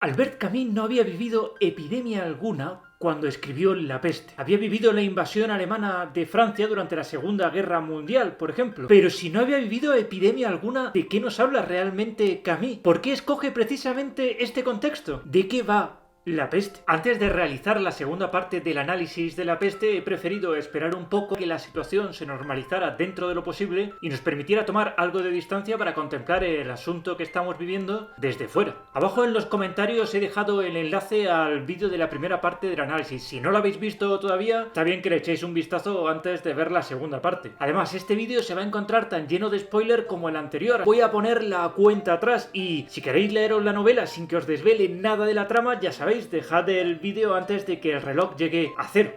Albert Camus no había vivido epidemia alguna cuando escribió La Peste. Había vivido la invasión alemana de Francia durante la Segunda Guerra Mundial, por ejemplo. Pero si no había vivido epidemia alguna, ¿de qué nos habla realmente Camus? ¿Por qué escoge precisamente este contexto? ¿De qué va La Peste? Antes de realizar la segunda parte del análisis de La Peste, he preferido esperar un poco que la situación se normalizara dentro de lo posible y nos permitiera tomar algo de distancia para contemplar el asunto que estamos viviendo desde fuera. Abajo en los comentarios he dejado el enlace al vídeo de la primera parte del análisis. Si no lo habéis visto todavía, está bien que le echéis un vistazo antes de ver la segunda parte. Además, este vídeo se va a encontrar tan lleno de spoiler como el anterior. Voy a poner la cuenta atrás y si queréis leeros la novela sin que os desvele nada de la trama, ya sabéis, dejad el vídeo antes de que el reloj llegue a 0.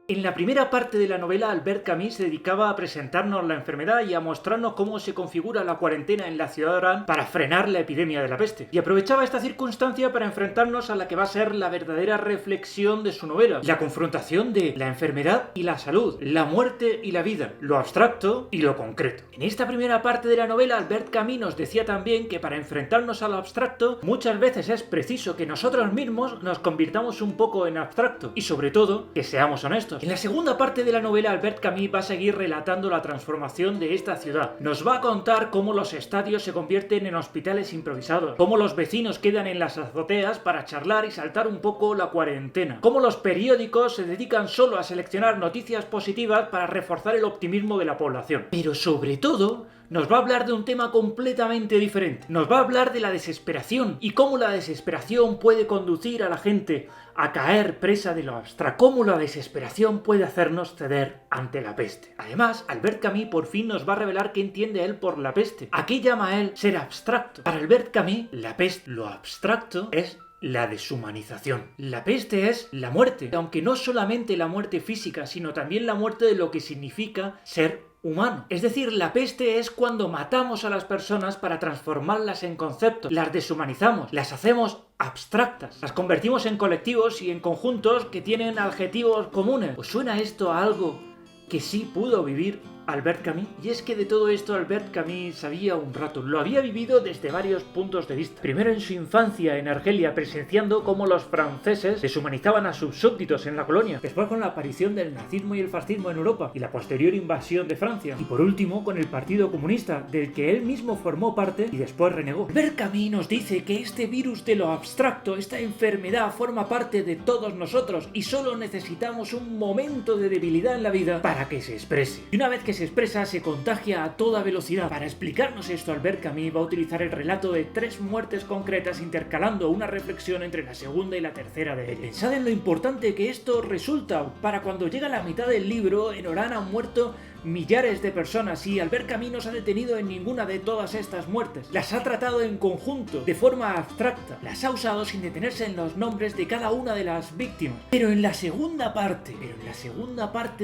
En la primera parte de la novela, Albert Camus se dedicaba a presentarnos la enfermedad y a mostrarnos cómo se configura la cuarentena en la ciudad de Orán para frenar la epidemia de la peste. Y aprovechaba esta circunstancia para enfrentarnos a la que va a ser la verdadera reflexión de su novela, la confrontación de la enfermedad y la salud, la muerte y la vida, lo abstracto y lo concreto. En esta primera parte de la novela, Albert Camus nos decía también que para enfrentarnos a lo abstracto, muchas veces es preciso que nosotros mismos nos convirtamos un poco en abstracto y sobre todo, que seamos honestos. En la segunda parte de la novela, Albert Camus va a seguir relatando la transformación de esta ciudad. Nos va a contar cómo los estadios se convierten en hospitales improvisados, cómo los vecinos quedan en las azoteas para charlar y saltar un poco la cuarentena, cómo los periódicos se dedican solo a seleccionar noticias positivas para reforzar el optimismo de la población. Pero sobre todo, nos va a hablar de un tema completamente diferente. Nos va a hablar de la desesperación y cómo la desesperación puede conducir a la gente a caer presa de lo abstracto. Cómo la desesperación puede hacernos ceder ante la peste. Además, Albert Camus por fin nos va a revelar qué entiende él por la peste. ¿A qué llama él ser abstracto? Para Albert Camus, la peste, lo abstracto, es la deshumanización. La peste es la muerte, aunque no solamente la muerte física, sino también la muerte de lo que significa ser humano. Es decir, la peste es cuando matamos a las personas para transformarlas en conceptos, las deshumanizamos, las hacemos abstractas, las convertimos en colectivos y en conjuntos que tienen adjetivos comunes. ¿Os suena esto a algo que sí pudo vivir Albert Camus? Y es que de todo esto Albert Camus sabía un rato, lo había vivido desde varios puntos de vista. Primero en su infancia en Argelia, presenciando cómo los franceses deshumanizaban a sus súbditos en la colonia. Después con la aparición del nazismo y el fascismo en Europa y la posterior invasión de Francia. Y por último con el Partido Comunista, del que él mismo formó parte y después renegó. Albert Camus nos dice que este virus de lo abstracto, esta enfermedad, forma parte de todos nosotros y solo necesitamos un momento de debilidad en la vida para que se exprese. Y una vez que se expresa, se contagia a toda velocidad. Para explicarnos esto, Albert Camus va a utilizar el relato de 3 muertes concretas, intercalando una reflexión entre la segunda y la tercera de ellas. Pensad en lo importante que esto resulta. Para cuando llega la mitad del libro, en Orán han muerto millares de personas y Albert Camus no se ha detenido en ninguna de todas estas muertes. Las ha tratado en conjunto, de forma abstracta. Las ha usado sin detenerse en los nombres de cada una de las víctimas. Pero en la segunda parte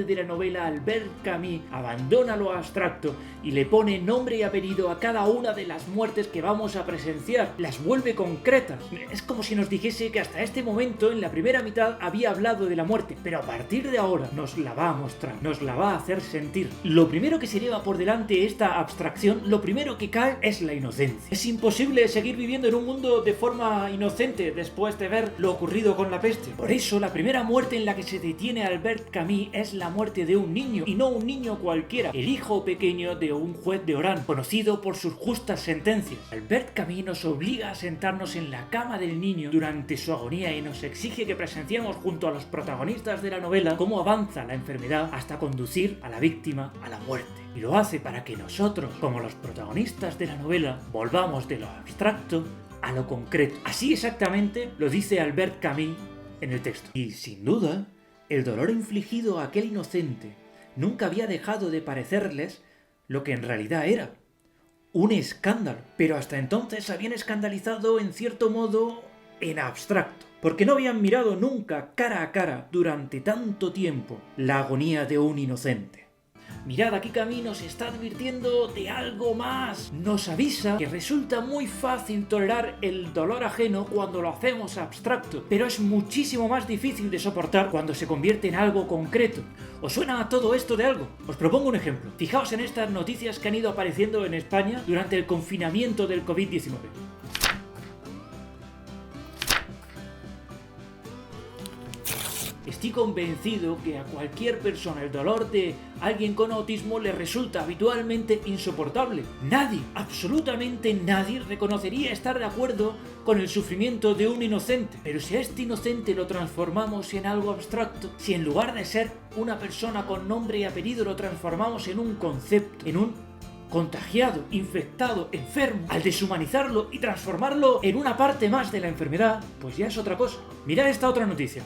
de la novela, Albert Camus abandona lo abstracto y le pone nombre y apellido a cada una de las muertes que vamos a presenciar. Las vuelve concretas. Es como si nos dijese que hasta este momento, en la primera mitad, había hablado de la muerte, pero a partir de ahora nos la va a mostrar, nos la va a hacer sentir. Lo primero que se lleva por delante esta abstracción, lo primero que cae es la inocencia. Es imposible seguir viviendo en un mundo de forma inocente después de ver lo ocurrido con la peste. Por eso, la primera muerte en la que se detiene Albert Camus es la muerte de un niño, y no un niño cualquiera, el hijo pequeño de un juez de Orán, conocido por sus justas sentencias. Albert Camus nos obliga a sentarnos en la cama del niño durante su agonía y nos exige que presenciemos junto a los protagonistas de la novela cómo avanza la enfermedad hasta conducir a la víctima a la muerte. Y lo hace para que nosotros, como los protagonistas de la novela, volvamos de lo abstracto a lo concreto. Así exactamente lo dice Albert Camus en el texto. Y sin duda, el dolor infligido a aquel inocente nunca había dejado de parecerles lo que en realidad era: un escándalo. Pero hasta entonces habían escandalizado en cierto modo en abstracto, porque no habían mirado nunca cara a cara durante tanto tiempo la agonía de un inocente. Mirad, aquí Camus nos está advirtiendo de algo más. Nos avisa que resulta muy fácil tolerar el dolor ajeno cuando lo hacemos abstracto, pero es muchísimo más difícil de soportar cuando se convierte en algo concreto. ¿Os suena todo esto de algo? Os propongo un ejemplo. Fijaos en estas noticias que han ido apareciendo en España durante el confinamiento del COVID-19. Estoy convencido que a cualquier persona el dolor de alguien con autismo le resulta habitualmente insoportable. Nadie, absolutamente nadie, reconocería estar de acuerdo con el sufrimiento de un inocente. Pero si a este inocente lo transformamos en algo abstracto, si en lugar de ser una persona con nombre y apellido lo transformamos en un concepto, en un contagiado, infectado, enfermo, al deshumanizarlo y transformarlo en una parte más de la enfermedad, pues ya es otra cosa. Mirad esta otra noticia.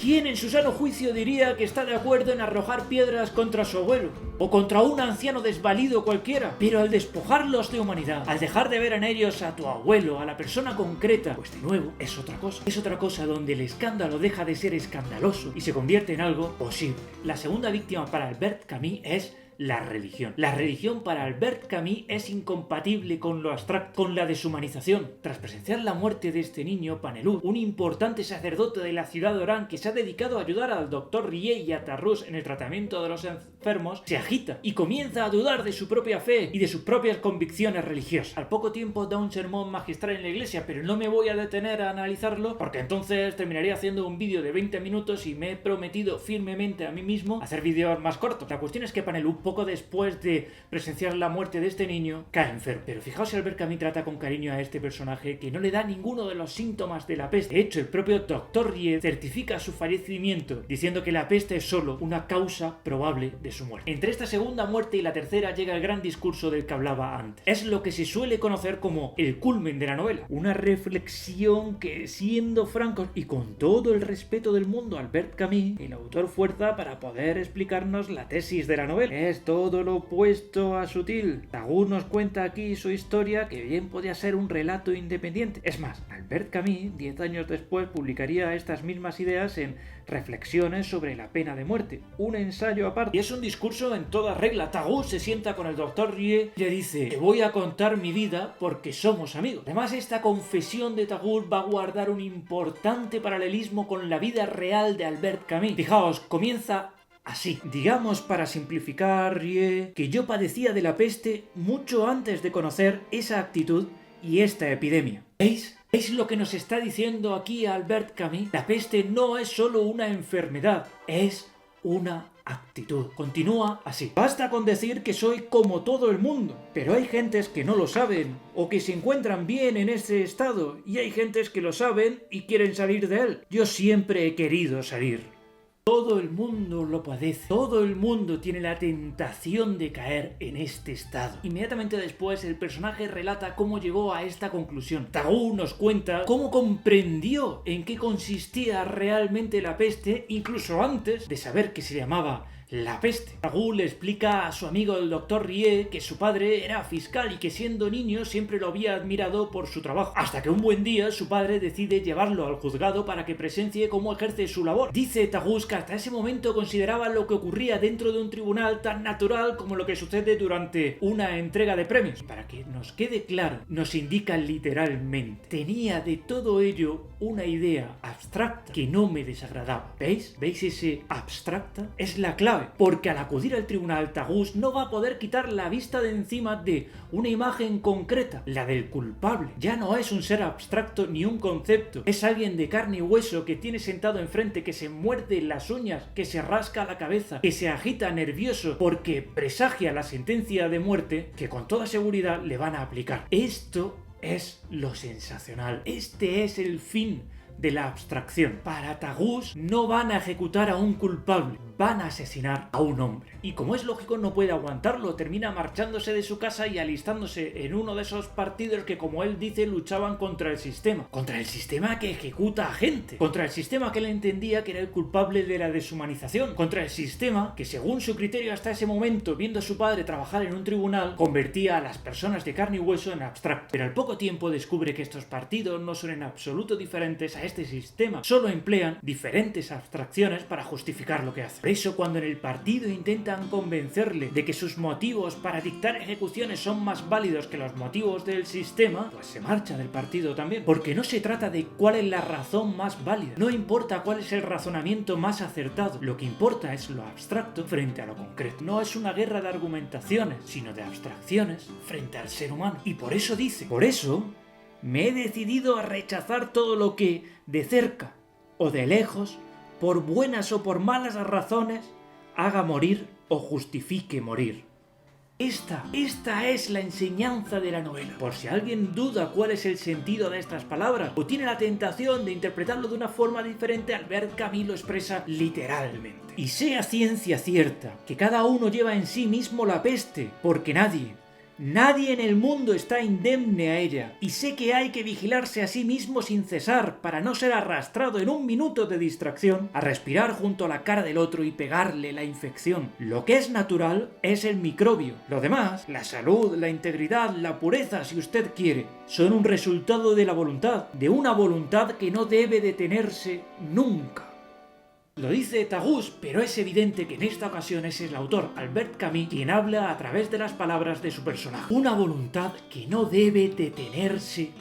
¿Quién en su sano juicio diría que está de acuerdo en arrojar piedras contra su abuelo? O contra un anciano desvalido cualquiera. Pero al despojarlos de humanidad, al dejar de ver en ellos a tu abuelo, a la persona concreta, pues de nuevo es otra cosa. Es otra cosa donde el escándalo deja de ser escandaloso y se convierte en algo posible. La segunda víctima para Albert Camus es la religión. La religión para Albert Camus es incompatible con lo abstracto, con la deshumanización. Tras presenciar la muerte de este niño, Panelú, un importante sacerdote de la ciudad de Orán que se ha dedicado a ayudar al Dr. Rie y a Tarrus en el tratamiento de los enfermos, se agita y comienza a dudar de su propia fe y de sus propias convicciones religiosas. Al poco tiempo da un sermón magistral en la iglesia, pero no me voy a detener a analizarlo porque entonces terminaría haciendo un vídeo de 20 minutos y me he prometido firmemente a mí mismo hacer vídeos más cortos. La cuestión es que Panelú, poco después de presenciar la muerte de este niño, cae enfermo. Pero fijaos si Albert Camus trata con cariño a este personaje que no le da ninguno de los síntomas de la peste. De hecho, el propio Dr. Rie certifica su fallecimiento diciendo que la peste es solo una causa probable de su muerte. Entre esta segunda muerte y la tercera llega el gran discurso del que hablaba antes. Es lo que se suele conocer como el culmen de la novela. Una reflexión que, siendo francos y con todo el respeto del mundo, Albert Camus, el autor, fuerza para poder explicarnos la tesis de la novela. Es todo lo opuesto a sutil. Tagus nos cuenta aquí su historia que bien podía ser un relato independiente. Es más, Albert Camus, 10 años después, publicaría estas mismas ideas en Reflexiones sobre la pena de muerte, un ensayo aparte. Y es un discurso en toda regla. Tagus se sienta con el Dr. Rie y le dice: te voy a contar mi vida porque somos amigos. Además, esta confesión de Tagus va a guardar un importante paralelismo con la vida real de Albert Camus. Fijaos, comienza así. Digamos, para simplificar, Rie, que yo padecía de la peste mucho antes de conocer esa actitud y esta epidemia. ¿Veis? ¿Veis lo que nos está diciendo aquí Albert Camus? La peste no es solo una enfermedad, es una actitud. Continúa así. Basta con decir que soy como todo el mundo, pero hay gentes que no lo saben o que se encuentran bien en ese estado y hay gentes que lo saben y quieren salir de él. Yo siempre he querido salir. Todo el mundo lo padece, todo el mundo tiene la tentación de caer en este estado. Inmediatamente después el personaje relata cómo llegó a esta conclusión. Tagus nos cuenta cómo comprendió en qué consistía realmente la peste, incluso antes de saber que se llamaba la peste. Tagus le explica a su amigo el Dr. Rie que su padre era fiscal y que siendo niño siempre lo había admirado por su trabajo, hasta que un buen día su padre decide llevarlo al juzgado para que presencie cómo ejerce su labor. Dice Tagus que hasta ese momento consideraba lo que ocurría dentro de un tribunal tan natural como lo que sucede durante una entrega de premios. Y para que nos quede claro, nos indica literalmente: tenía de todo ello una idea abstracta que no me desagradaba. ¿Veis? ¿Veis ese abstracta? Es la clave. Porque al acudir al tribunal, Tagus no va a poder quitar la vista de encima de una imagen concreta, la del culpable. Ya no es un ser abstracto ni un concepto, es alguien de carne y hueso que tiene sentado enfrente, que se muerde las uñas, que se rasca la cabeza, que se agita nervioso porque presagia la sentencia de muerte que con toda seguridad le van a aplicar. Esto es lo sensacional. Este es el fin de la abstracción. Para Tagus no van a ejecutar a un culpable, van a asesinar a un hombre. Y como es lógico, no puede aguantarlo, termina marchándose de su casa y alistándose en uno de esos partidos que, como él dice, luchaban contra el sistema que ejecuta a gente, contra el sistema que él entendía que era el culpable de la deshumanización, contra el sistema que, según su criterio hasta ese momento, viendo a su padre trabajar en un tribunal, convertía a las personas de carne y hueso en abstracto. Pero al poco tiempo descubre que estos partidos no son en absoluto diferentes a este sistema, solo emplean diferentes abstracciones para justificar lo que hacen. Por eso, cuando en el partido intentan convencerle de que sus motivos para dictar ejecuciones son más válidos que los motivos del sistema, pues se marcha del partido también. Porque no se trata de cuál es la razón más válida, no importa cuál es el razonamiento más acertado, lo que importa es lo abstracto frente a lo concreto. No es una guerra de argumentaciones, sino de abstracciones frente al ser humano. Y por eso dice, por eso me he decidido a rechazar todo lo que, de cerca o de lejos, por buenas o por malas razones, haga morir o justifique morir. Esta es la enseñanza de la novela. Por si alguien duda cuál es el sentido de estas palabras, o tiene la tentación de interpretarlo de una forma diferente, Albert Camus lo expresa literalmente. Y sea ciencia cierta que cada uno lleva en sí mismo la peste, porque nadie en el mundo está indemne a ella, y sé que hay que vigilarse a sí mismo sin cesar para no ser arrastrado en un minuto de distracción a respirar junto a la cara del otro y pegarle la infección. Lo que es natural es el microbio. Lo demás, la salud, la integridad, la pureza, si usted quiere, son un resultado de la voluntad, de una voluntad que no debe detenerse nunca. Lo dice Tagus, pero es evidente que en esta ocasión es el autor, Albert Camus, quien habla a través de las palabras de su personaje. Una voluntad que no debe detenerse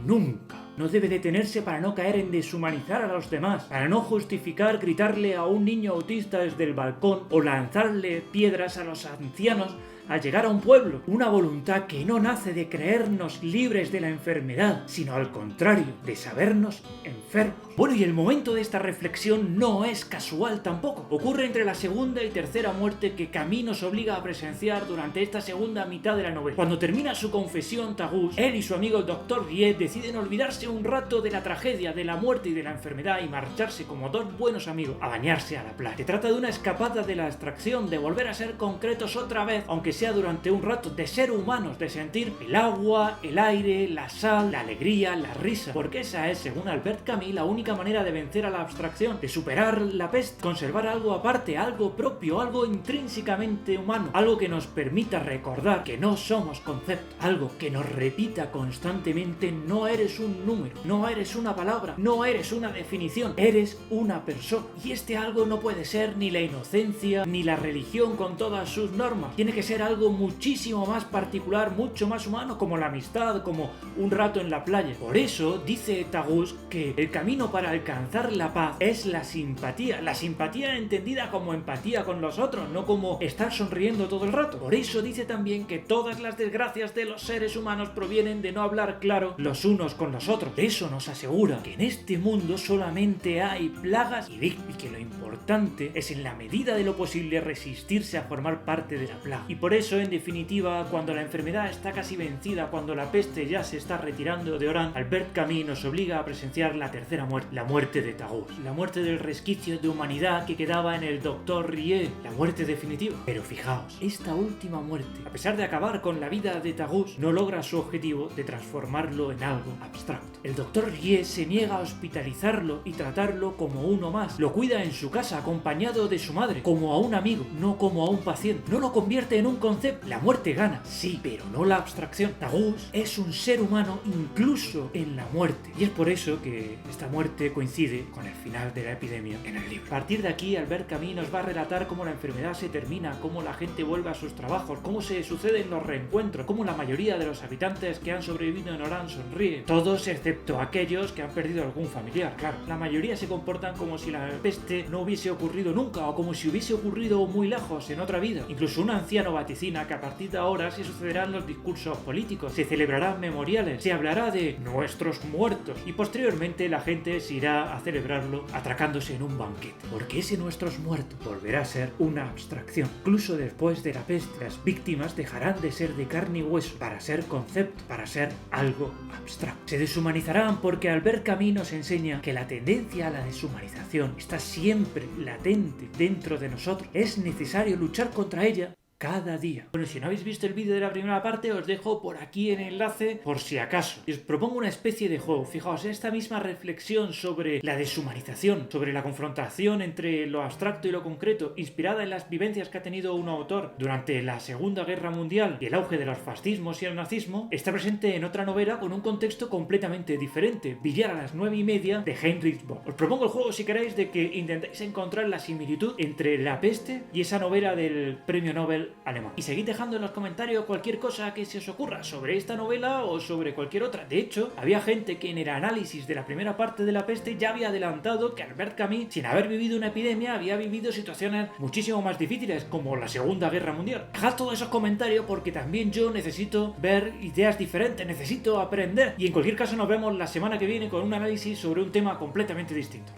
nunca. No debe detenerse para no caer en deshumanizar a los demás, para no justificar gritarle a un niño autista desde el balcón o lanzarle piedras a los ancianos al llegar a un pueblo. Una voluntad que no nace de creernos libres de la enfermedad, sino al contrario, de sabernos enfermos. Bueno, y el momento de esta reflexión no es casual tampoco. Ocurre entre la segunda y tercera muerte que Camus nos obliga a presenciar durante esta segunda mitad de la novela. Cuando termina su confesión Tagus, él y su amigo el Dr. Riet deciden olvidarse un rato de la tragedia, de la muerte y de la enfermedad y marcharse como dos buenos amigos a bañarse a la playa. Se trata de una escapada de la abstracción, de volver a ser concretos otra vez, aunque sea durante un rato, de ser humanos, de sentir el agua, el aire, la sal, la alegría, la risa, porque esa es, según Albert Camus, la única manera de vencer a la abstracción, de superar la peste, conservar algo aparte, algo propio, algo intrínsecamente humano, algo que nos permita recordar que no somos conceptos, algo que nos repita constantemente: no eres un número, no eres una palabra, no eres una definición, eres una persona. Y este algo no puede ser ni la inocencia, ni la religión con todas sus normas, tiene que ser algo muchísimo más particular, mucho más humano, como la amistad, como un rato en la playa. Por eso dice Tagus que el camino para alcanzar la paz es la simpatía entendida como empatía con los otros, no como estar sonriendo todo el rato. Por eso dice también que todas las desgracias de los seres humanos provienen de no hablar claro los unos con los otros. Eso nos asegura que en este mundo solamente hay plagas y que lo importante es, en la medida de lo posible, resistirse a formar parte de la plaga. Y por eso, en definitiva, cuando la enfermedad está casi vencida, cuando la peste ya se está retirando de Oran, Albert Camus nos obliga a presenciar la tercera muerte, la muerte de Tagus, la muerte del resquicio de humanidad que quedaba en el Dr. Riet, la muerte definitiva. Pero fijaos, esta última muerte, a pesar de acabar con la vida de Tagus, no logra su objetivo de transformarlo en algo abstracto. El Dr. Riet se niega a hospitalizarlo y tratarlo como uno más. Lo cuida en su casa acompañado de su madre, como a un amigo, no como a un paciente. No lo convierte en un concepto. La muerte gana, sí, pero no la abstracción. Tagus es un ser humano incluso en la muerte. Y es por eso que esta muerte coincide con el final de la epidemia en el libro. A partir de aquí, Albert Camus nos va a relatar cómo la enfermedad se termina, cómo la gente vuelve a sus trabajos, cómo se suceden los reencuentros, cómo la mayoría de los habitantes que han sobrevivido en Oran sonríen. Todos excepto aquellos que han perdido algún familiar, claro. La mayoría se comportan como si la peste no hubiese ocurrido nunca, o como si hubiese ocurrido muy lejos, en otra vida. Incluso un anciano vaticina que a partir de ahora se sucederán los discursos políticos, se celebrarán memoriales, se hablará de nuestros muertos, y posteriormente la gente se irá a celebrarlo atracándose en un banquete, porque ese nuestros muertos volverá a ser una abstracción. Incluso después de la peste, las víctimas dejarán de ser de carne y hueso para ser concepto, para ser algo abstracto. Se deshumanizarán porque Albert Camus nos enseña que la tendencia a la deshumanización está siempre latente dentro de nosotros. Es necesario luchar contra ella cada día. Bueno, si no habéis visto el vídeo de la primera parte, os dejo por aquí el enlace por si acaso. Y os propongo una especie de juego. Fijaos, esta misma reflexión sobre la deshumanización, sobre la confrontación entre lo abstracto y lo concreto, inspirada en las vivencias que ha tenido un autor durante la Segunda Guerra Mundial y el auge de los fascismos y el nazismo, está presente en otra novela con un contexto completamente diferente, Billar a las 9:30 de Heinrich Böll. Os propongo el juego, si queréis, de que intentéis encontrar la similitud entre La peste y esa novela del premio Nobel alemán. Y seguid dejando en los comentarios cualquier cosa que se os ocurra sobre esta novela o sobre cualquier otra. De hecho, había gente que en el análisis de la primera parte de La peste ya había adelantado que Albert Camus, sin haber vivido una epidemia, había vivido situaciones muchísimo más difíciles, como la Segunda Guerra Mundial. Dejad todos esos comentarios porque también yo necesito ver ideas diferentes, necesito aprender. Y en cualquier caso nos vemos la semana que viene con un análisis sobre un tema completamente distinto.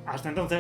Hasta entonces.